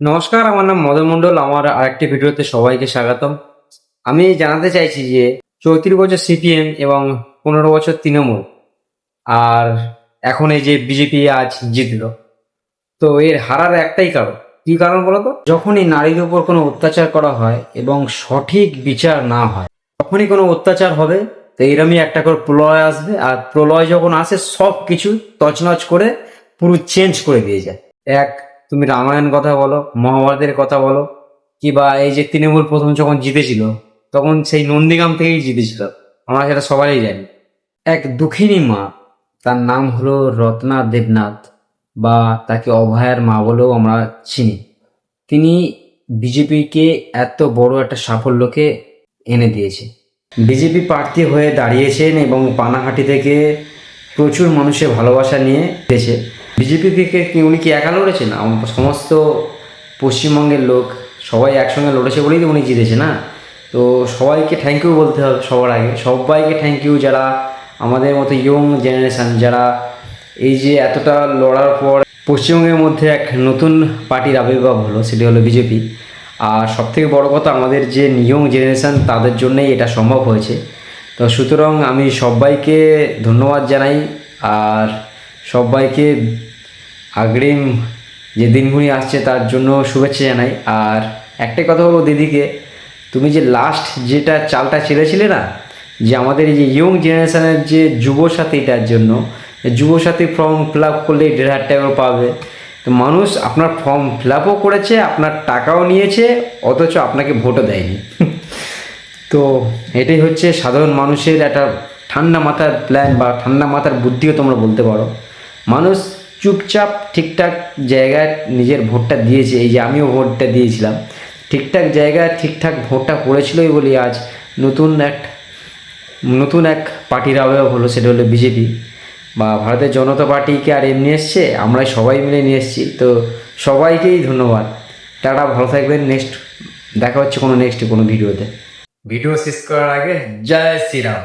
নমস্কার, আমার নাম মদন মণ্ডল। আমার আরেকটি ভিডিওতে সবাইকে স্বাগতম। আমি জানাতে চাইছি যে 34 বছর সিপিএম এবং 15 বছর তৃণমূল, আর এখন এই যে বিজেপি আজ জিতলো, তো এর হারার একটাই কারণ। কি কারণ বলো তো? যখনই নারীর উপর কোনো অত্যাচার করা হয় এবং সঠিক বিচার না হয়, তখনই কোনো অত্যাচার হবে। তো এইরকমই একটা করে প্রলয় আসবে, আর প্রলয় যখন আসে সব কিছু তছনছ করে পুরো চেঞ্জ করে দিয়ে যায়। এক, তুমি রামায়ণ কথা বলো, মহাভারতের কথা বলো, কিবা এই যে তৃণমূল প্রথম যখন জিতেছিল, তখন সেই নন্দীগ্রাম থেকেই জিতেছিল, আমরা সেটা সবাই জানি। এক দুঃখিনী মা, তার নাম হলো রত্না দেবনাথ, বা তাকে অভয়ার মা বলেও আমরা চিনি। তিনি বিজেপিকে এত বড় একটা সাফল্যকে এনে দিয়েছে। বিজেপি প্রার্থী হয়ে দাঁড়িয়েছেন এবং পানাহাটি থেকে প্রচুর মানুষের ভালোবাসা নিয়ে দিয়েছে। বিজেপি থেকে উনি কি একা লড়েছেন? সমস্ত পশ্চিমবঙ্গের লোক সবাই একসঙ্গে লড়েছে বলেই তো উনি জিতেছে না। তো সবাইকে থ্যাংক ইউ বলতে হবে। সবার আগে সবাইকে থ্যাংক ইউ, যারা আমাদের মতো ইয়ং জেনারেশান, যারা এই যে এতটা লড়ার পর পশ্চিমবঙ্গের মধ্যে এক নতুন পার্টির আবির্ভাব হলো, সেটি হলো বিজেপি। আর সবথেকে বড় কথা, আমাদের যে ইয়ং জেনারেশান, তাদের জন্যই এটা সম্ভব হয়েছে। তো সুতরাং আমি সবাইকে ধন্যবাদ জানাই, আর সবাইকে অগ্রিম যে দিনগুলি আসছে তার জন্য শুভেচ্ছা জানাই। আর একটাই কথা বলবো দিদিকে, তুমি যে লাস্ট যেটা চালটা ছেড়েছিলে না, যে আমাদের এই যে ইয়ং জেনারেশনের যে যুবসাথীটার জন্য, যুবসাথী ফর্ম ফিল আপ করলেই 1,500 টাকা পাবে। তো মানুষ আপনার ফর্ম ফিল আপও করেছে, আপনার টাকাও নিয়েছে, অথচ আপনাকে ভোটও দেয়নি। তো এটাই হচ্ছে সাধারণ মানুষের একটা ঠান্ডা মাথার প্ল্যান, বা ঠান্ডা মাথার বুদ্ধিও তোমরা বলতে পারো। মানুষ চুপচাপ ঠিকঠাক জায়গায় নিজের ভোটটা দিয়েছে। এই যে আমিও ভোটটা দিয়েছিলাম, ঠিকঠাক জায়গায় ঠিকঠাক ভোটটা পড়েছিলই বলি আজ নতুন এক পার্টির আবির্ভাব হলো, সেটা হলো বিজেপি, বা ভারতের জনতা পার্টিকে আর এমনি এসছে, আমরাই সবাই মিলে নিয়ে এসেছি। তো সবাইকেই ধন্যবাদ। টাটা, ভালো থাকবেন। দেখা হচ্ছে কোনো নেক্সট কোনো ভিডিওতে। ভিডিও শেষ করার আগে জয় শ্রীরাম।